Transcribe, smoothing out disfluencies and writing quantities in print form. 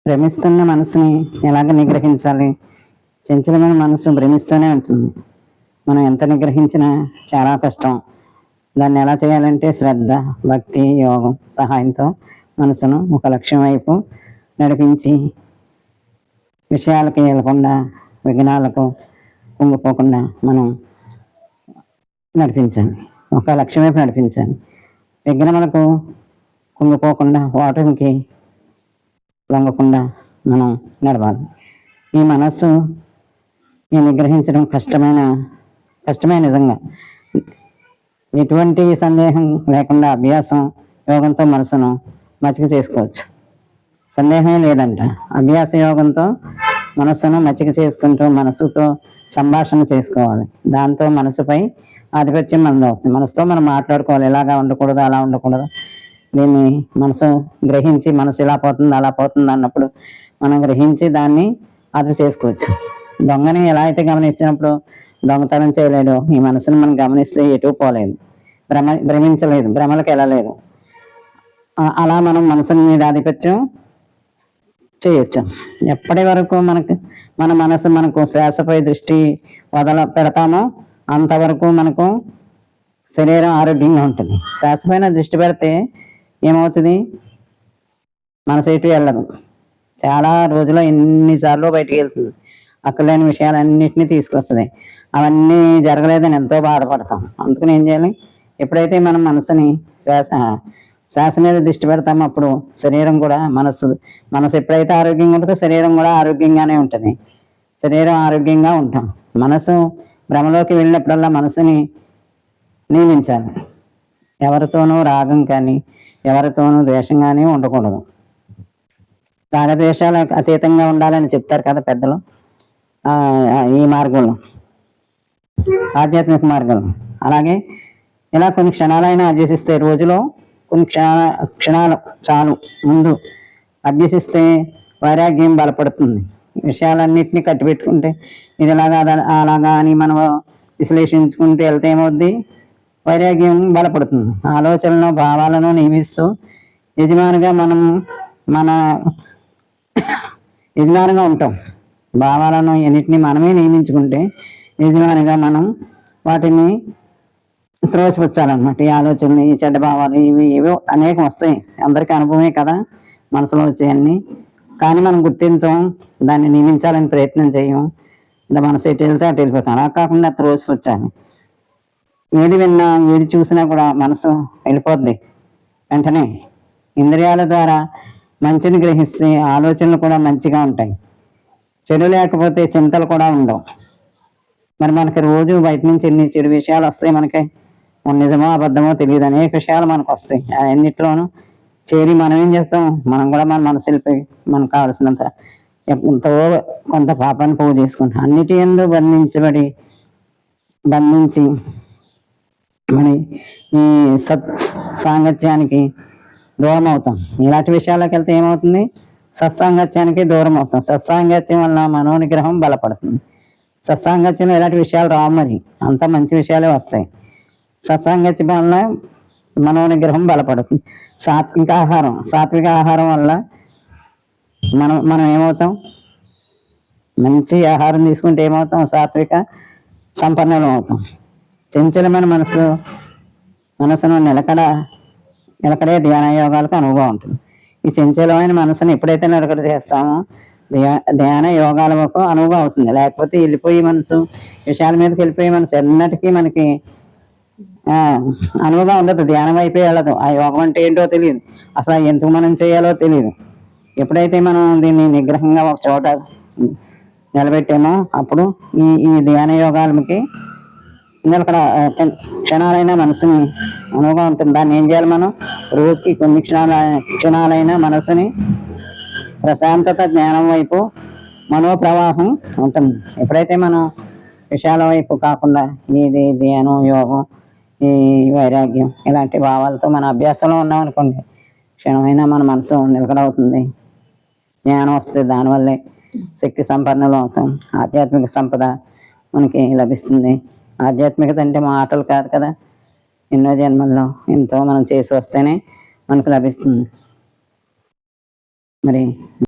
భ్రమిస్తున్న మనసుని ఎలాగ నిగ్రహించాలి? చంచలమైన మనసు భ్రమిస్తూనే ఉంటుంది. మనం ఎంత నిగ్రహించినా చాలా కష్టం. దాన్ని ఎలా చేయాలంటే శ్రద్ధ, భక్తి, యోగం సహాయంతో మనసును ఒక లక్ష్యం వైపు నడిపించి విషయాలకి వెళ్ళకుండా, విఘ్నాలకు కుంగిపోకుండా మనం నడిపించాలి. ఒక లక్ష్యం వైపు నడిపించాలి. విఘ్నములకు కుంగిపోకుండా, ఓటమికి లొంగకుండా మనం నడవాలి. ఈ మనస్సు నిగ్రహించడం కష్టమే నిజంగా. ఎటువంటి సందేహం లేకుండా అభ్యాసం, యోగంతో మనసును మచ్చిక చేసుకోవచ్చు. సందేహమే లేదంట. అభ్యాస యోగంతో మనస్సును మచ్చిక చేసుకుంటూ మనసుతో సంభాషణ చేసుకోవాలి. దాంతో మనసుపై ఆధిపత్యం మనది అవుతుంది. మనసుతో మనం మాట్లాడుకోవాలి. ఎలాగా ఉండకూడదు, అలా ఉండకూడదు. దీన్ని మనసు గ్రహించి మనసు ఇలా పోతుంది, అలా పోతుంది అన్నప్పుడు మనం గ్రహించి దాన్ని అదుపు చేసుకోవచ్చు. దొంగని ఎలా అయితే గమనించినప్పుడు దొంగతనం చేయలేడు, ఈ మనసుని మనం గమనిస్తే ఎటు పోలేదు, భ్రమించలేదు, భ్రమలకు వెళ్ళలేదు. అలా మనం మనసు మీద ఆధిపత్యం చేయొచ్చు. ఎప్పటి వరకు మన మనసు మనకు శ్వాసపై దృష్టి పెడతామో అంతవరకు మనకు శరీరం ఆరోగ్యంగా ఉంటుంది. శ్వాస పైన దృష్టి పెడితే ఏమవుతుంది? మనసు ఎటు వెళ్ళదు. చాలా రోజుల్లో ఎన్నిసార్లు బయటికి వెళ్తుంది. అక్కర్లేని విషయాలన్నింటినీ తీసుకొస్తుంది. అవన్నీ జరగలేదని ఎంతో బాధపడతాం. అందుకని ఏం చేయాలి? ఎప్పుడైతే మనం మనసుని శ్వాస మీద దృష్టి పెడతామో అప్పుడు శరీరం కూడా మనసు ఎప్పుడైతే ఆరోగ్యంగా ఉంటుందో శరీరం కూడా ఆరోగ్యంగానే ఉంటుంది. శరీరం ఆరోగ్యంగా ఉంటాం. మనసు భ్రమలోకి వెళ్ళినప్పుడల్లా మనసుని నియమించాలి. ఎవరితోనూ రాగం కానీ ఎవరితోనూ ద్వేషం కానీ ఉండకూడదు. రాగద్వేషాలు అతీతంగా ఉండాలని చెప్తారు కదా పెద్దలు. ఈ మార్గంలో, ఆధ్యాత్మిక మార్గంలో అలాగే ఇలా కొన్ని క్షణాలైనా అభ్యసిస్తే, రోజులో కొన్ని క్షణాలు చాలు ముందు అభ్యసిస్తే వైరాగ్యం బలపడుతుంది. విషయాలన్నింటినీ కట్టిపెట్టుకుంటే ఇది అలాగా అని మనం విశ్లేషించుకుంటూ వెళ్తే ఏమవుద్ది? వైరాగ్యం బలపడుతుంది. ఆలోచనలను, భావాలను నియమిస్తూ యజమానిగా యజమానిగా ఉంటాం. భావాలను ఎన్నిటిని మనమే నియమించుకుంటే యజమానిగా మనం వాటిని త్రోసిపుచ్చాలన్నమాట. ఈ ఆలోచనలు, ఈ చెడ్డ భావాలు, ఏవో అనేకం వస్తాయి. అందరికీ అనుభవమే కదా మనసులో వచ్చేయన్నీ. కానీ మనం గుర్తించం, దాన్ని నియమించాలని ప్రయత్నం చేయం. మనసు ఎటు వెళ్తే అటు వెళ్ళిపోతాం. అలా కాకుండా త్రోసిపుచ్చాలి. ఏది విన్నా, ఏది చూసినా కూడా మనసు వెళ్ళిపోద్ది వెంటనే. ఇంద్రియాల ద్వారా మంచిని గ్రహిస్తే ఆలోచనలు కూడా మంచిగా ఉంటాయి. చెడు లేకపోతే చింతలు కూడా ఉండవు. మరి మనకి రోజు బయట నుంచి ఎన్ని చెడు విషయాలు వస్తాయి. మనకి నిజమో అబద్ధమో తెలియదు. అనేక విషయాలు మనకు వస్తాయి. అన్నింటిలోనూ చేరి మనం ఏం చేస్తాం? మనం కూడా మన మనసు వెళ్ళిపోయి మనకు కావాల్సినంత ఎంతో కొంత పాపాన్ని పోగు చేసుకుంటాం. అన్నిటి యందు బంధించి మరి ఈ సాంగత్యానికి దూరం అవుతాం. ఇలాంటి విషయాలకు వెళ్తే ఏమవుతుంది? సత్సాంగత్యానికి దూరం అవుతాం. సత్సాంగత్యం వల్ల మనోనిగ్రహం బలపడుతుంది. సత్సాంగత్యంలో ఇలాంటి విషయాలు రావు. మరి అంత మంచి విషయాలే వస్తాయి. సత్సాంగత్యం వల్ల మనోనిగ్రహం బలపడుతుంది. సాత్విక ఆహారం వల్ల మనం ఏమవుతాం? మంచి ఆహారం తీసుకుంటే ఏమవుతాం? సాత్విక సంపన్నులం అవుతాం. చంచలమైన మనసును నిలకడే ధ్యాన యోగాలకు అనువుగా ఉంటుంది. ఈ చంచలమైన మనసును ఎప్పుడైతే నిలకడ చేస్తామో ధ్యాన యోగాలకు అనువుగా అవుతుంది. లేకపోతే వెళ్ళిపోయి విషయాల మీదకి వెళ్ళిపోయి మనసు ఎన్నటికీ మనకి అనువుగా ఉండదు. ధ్యానం అయిపోయి వెళ్ళదు. ఆ యోగం అంటే ఏంటో తెలియదు. అసలు ఎందుకు మనం చేయాలో తెలియదు. ఎప్పుడైతే మనం దీన్ని నిగ్రహంగా ఒక చోట నిలబెట్టామో అప్పుడు ఈ ధ్యాన యోగాలకి నిలకడ క్షణాలైనా మనసుని అనువుగా ఉంటుంది. దాన్ని ఏం చేయాలి? మనం రోజుకి కొన్ని క్షణాలైనా మనసుని ప్రశాంతత, జ్ఞానం వైపు మనోప్రవాహం ఉంటుంది. ఎప్పుడైతే మనం విషయాల వైపు కాకుండా ఇది ధ్యానం, యోగం, ఈ వైరాగ్యం ఇలాంటి భావాలతో మన అభ్యాసంలో ఉన్నాం అనుకోండి, క్షణమైనా మన మనసు నిలకడవుతుంది. జ్ఞానం వస్తుంది. దానివల్లే శక్తి సంపన్నులు అవుతాం. ఆధ్యాత్మిక సంపద మనకి లభిస్తుంది. ఆధ్యాత్మికత అంటే మాటలు కాదు కదా, ఎన్నో జన్మల్లో ఎంతో మనం చేసి వస్తేనే మనకు లభిస్తుంది. మరి